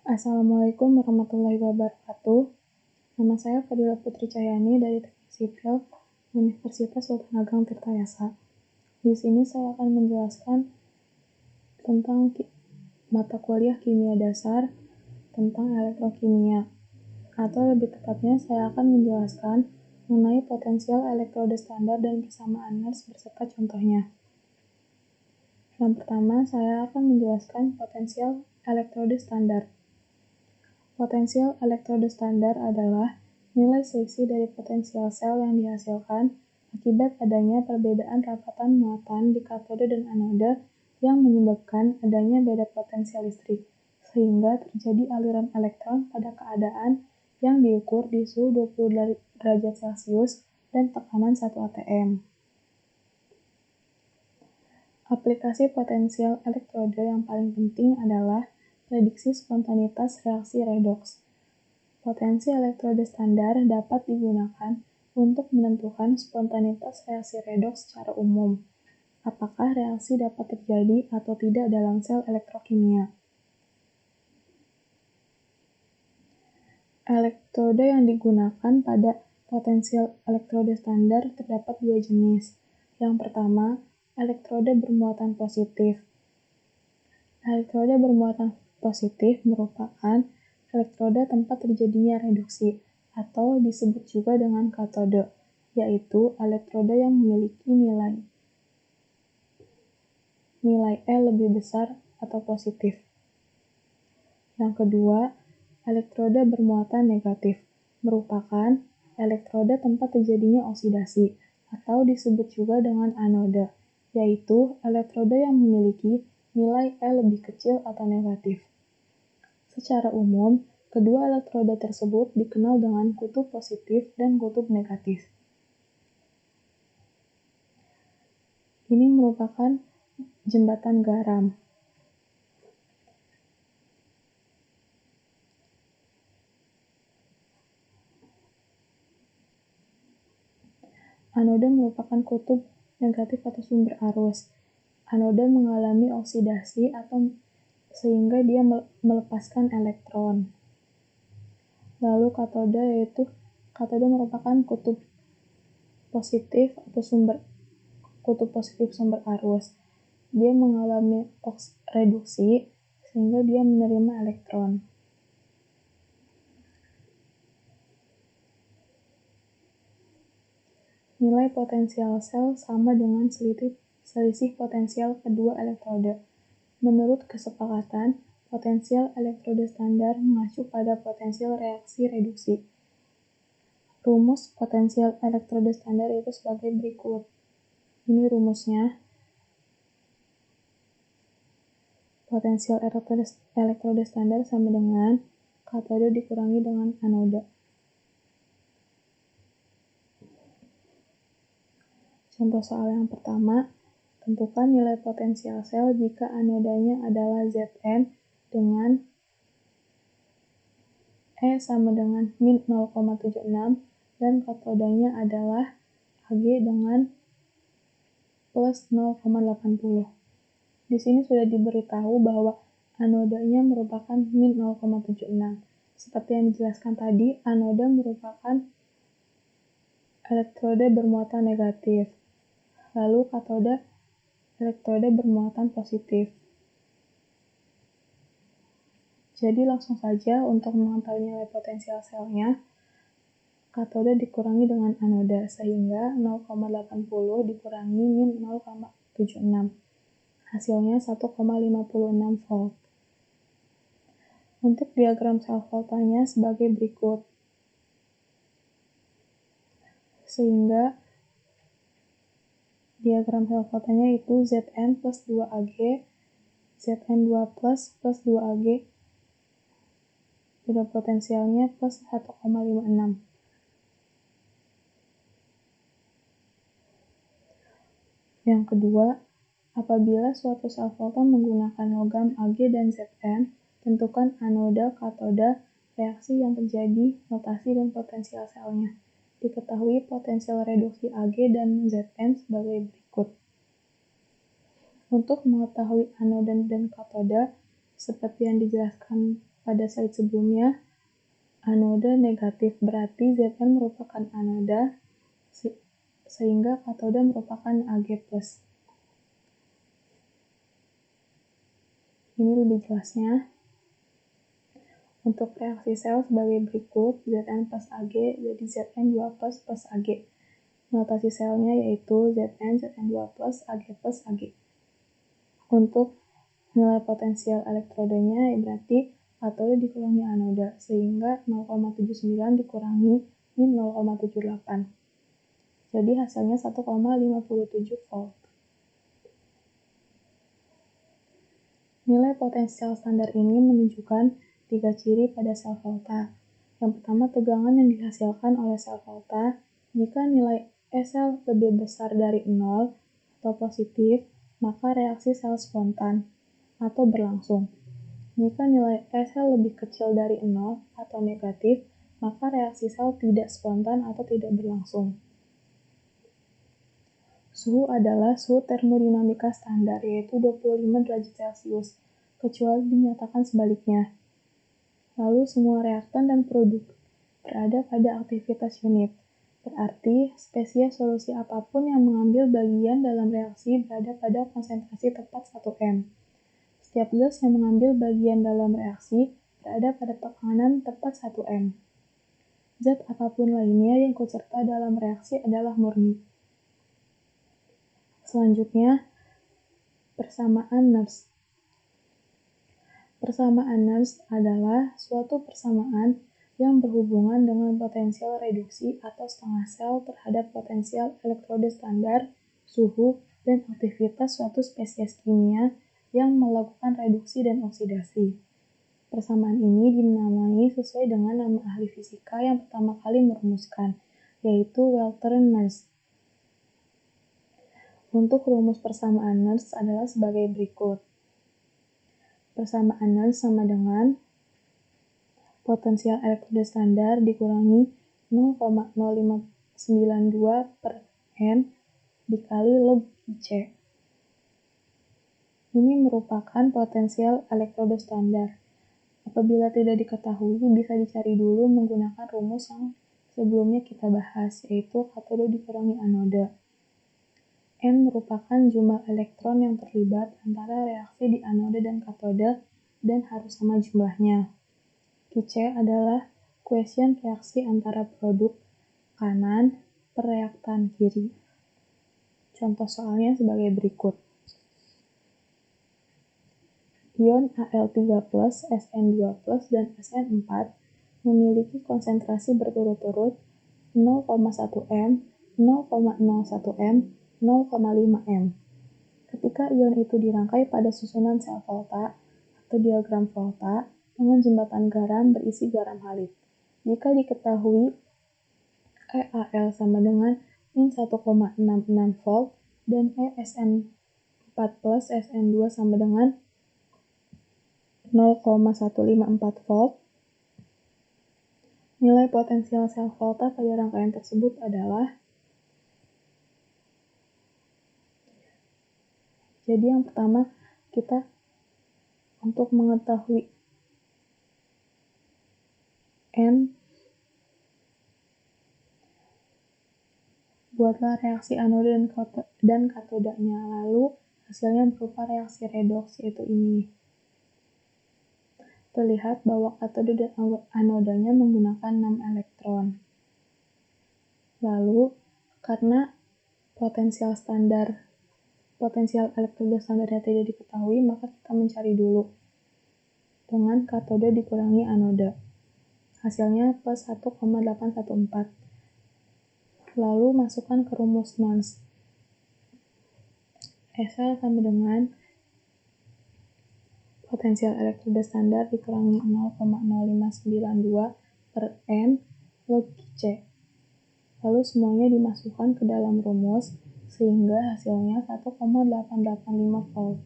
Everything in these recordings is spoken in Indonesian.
Assalamualaikum warahmatullahi wabarakatuh. Nama saya Fadila Putri Cahyani dari Teknik Sipil Universitas Sultan Ageng Tirtayasa. Di sini saya akan menjelaskan tentang mata kuliah kimia dasar tentang elektrokimia. Atau lebih tepatnya saya akan menjelaskan mengenai potensial elektrode standar dan persamaan Nernst beserta contohnya. Yang pertama, saya akan menjelaskan potensial elektrode standar. Potensial elektrode standar adalah nilai selisih dari potensial sel yang dihasilkan akibat adanya perbedaan rapatan muatan di katode dan anode yang menyebabkan adanya beda potensial listrik, sehingga terjadi aliran elektron pada keadaan yang diukur di suhu 20 derajat Celcius dan tekanan 1 atm. Aplikasi potensial elektrode yang paling penting adalah prediksi spontanitas reaksi redoks. Potensi elektrode standar dapat digunakan untuk menentukan spontanitas reaksi redoks secara umum. Apakah reaksi dapat terjadi atau tidak dalam sel elektrokimia? Elektrode yang digunakan pada potensial elektrode standar terdapat dua jenis. Yang pertama, elektrode bermuatan positif. Elektrode bermuatan positif merupakan elektrode tempat terjadinya reduksi, atau disebut juga dengan katode, yaitu elektrode yang memiliki nilai E lebih besar atau positif. Yang kedua, elektrode bermuatan negatif merupakan elektrode tempat terjadinya oksidasi, atau disebut juga dengan anode, yaitu elektrode yang memiliki nilai E lebih kecil atau negatif. Secara umum, kedua elektrode tersebut dikenal dengan kutub positif dan kutub negatif. Ini merupakan jembatan garam. Anode merupakan kutub negatif atau sumber arus. Anode mengalami oksidasi atau sehingga dia melepaskan elektron. Lalu katode, yaitu katode merupakan kutub positif sumber arus. Dia mengalami reduksi sehingga dia menerima elektron. Nilai potensial sel sama dengan selisih potensial kedua elektrode. Menurut kesepakatan, potensial elektrode standar mengacu pada potensial reaksi reduksi. Rumus potensial elektrode standar itu sebagai berikut. Ini rumusnya. Potensial elektrode standar sama dengan katode dikurangi dengan anode. Contoh soal yang pertama, tentukan nilai potensial sel jika anodanya adalah Zn dengan E sama dengan min 0,76 dan katodanya adalah Ag dengan plus 0,80. Di sini sudah diberitahu bahwa anodanya merupakan min 0,76. Seperti yang dijelaskan tadi, anode merupakan elektrode bermuatan negatif. Lalu katode elektrode bermuatan positif. Jadi langsung saja untuk mengetahui nilai potensial selnya, katode dikurangi dengan anode, sehingga 0,80 dikurangi min 0,76. Hasilnya 1,56 volt. Untuk diagram sel voltanya sebagai berikut. Sehingga diagram sel voltanya itu Zn plus 2Ag, Zn2 plus 2Ag, beda potensialnya plus 1,56. Yang kedua, apabila suatu sel volta menggunakan logam Ag dan Zn, tentukan anode, katode, reaksi yang terjadi, notasi dan potensial selnya. Diketahui potensial reduksi Ag dan Zn sebagai berikut. Untuk mengetahui anode dan katode, seperti yang dijelaskan pada slide sebelumnya, anoda negatif, berarti Zn merupakan anoda, sehingga katoda merupakan Ag+. Ini lebih jelasnya. Untuk reaksi sel sebagai berikut, Zn plus Ag jadi Zn2 plus Ag. Notasi selnya yaitu Zn, Zn2 plus Ag. Untuk nilai potensial elektrodenya berarti katoda dikurangi anoda, sehingga 0,79 dikurangi min 0,78. Jadi hasilnya 1,57 volt. Nilai potensial standar ini menunjukkan 3 ciri pada sel volta. Yang pertama, tegangan yang dihasilkan oleh sel volta. Jika nilai SL lebih besar dari 0 atau positif, maka reaksi sel spontan atau berlangsung. Jika nilai SL lebih kecil dari 0 atau negatif, maka reaksi sel tidak spontan atau tidak berlangsung. Suhu adalah suhu termodinamika standar, yaitu 25 derajat Celcius, kecuali dinyatakan sebaliknya. Lalu semua reaktan dan produk berada pada aktivitas unit. Berarti, spesies solusi apapun yang mengambil bagian dalam reaksi berada pada konsentrasi tepat 1 m. Setiap gas yang mengambil bagian dalam reaksi berada pada tekanan tepat 1 m. Zat apapun lainnya yang ikut serta dalam reaksi adalah murni. Selanjutnya, persamaan Nernst. Persamaan Nernst adalah suatu persamaan yang berhubungan dengan potensial reduksi atau setengah sel terhadap potensial elektroda standar, suhu, dan aktivitas suatu spesies kimia yang melakukan reduksi dan oksidasi. Persamaan ini dinamai sesuai dengan nama ahli fisika yang pertama kali merumuskan, yaitu Walter Nernst. Untuk rumus persamaan Nernst adalah sebagai berikut. Persamaan Nernst sama dengan potensial elektroda standar dikurangi 0,0592 per N dikali log C. Ini merupakan potensial elektroda standar. Apabila tidak diketahui, bisa dicari dulu menggunakan rumus yang sebelumnya kita bahas, yaitu katoda dikurangi anoda. N merupakan jumlah elektron yang terlibat antara reaksi di anoda dan katoda dan harus sama jumlahnya. Qc adalah kuesien reaksi antara produk kanan per reaktan kiri. Contoh soalnya sebagai berikut. Ion Al3+, Sn2+, dan Sn4 memiliki konsentrasi berturut-turut 0,1 m, 0,01 m, 0,5 m. Ketika ion itu dirangkai pada susunan sel volta atau diagram volta dengan jembatan garam berisi garam halid. Jika diketahui EAL sama dengan min 1,66 volt dan ESN4 plus SN2 sama dengan 0,154 volt, nilai potensial sel volta pada rangkaian tersebut adalah. Jadi yang pertama, kita untuk mengetahui N, buatlah reaksi anoda dan katodanya, lalu hasilnya berupa reaksi redoks, yaitu ini. Terlihat bahwa katoda dan anodanya menggunakan 6 elektron. Lalu, karena potensial elektroda standarnya tidak diketahui, maka kita mencari dulu dengan katoda dikurangi anoda. Hasilnya plus 1,814. Lalu masukkan ke rumus Nernst. SL sama dengan potensial elektroda standar dikurangi 0,0592 per N log C. Lalu semuanya dimasukkan ke dalam rumus sehingga hasilnya 1,885 volt.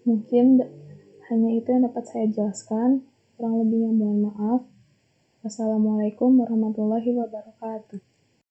Mungkin hanya itu yang dapat saya jelaskan. Kurang lebihnya mohon maaf. Wassalamualaikum warahmatullahi wabarakatuh.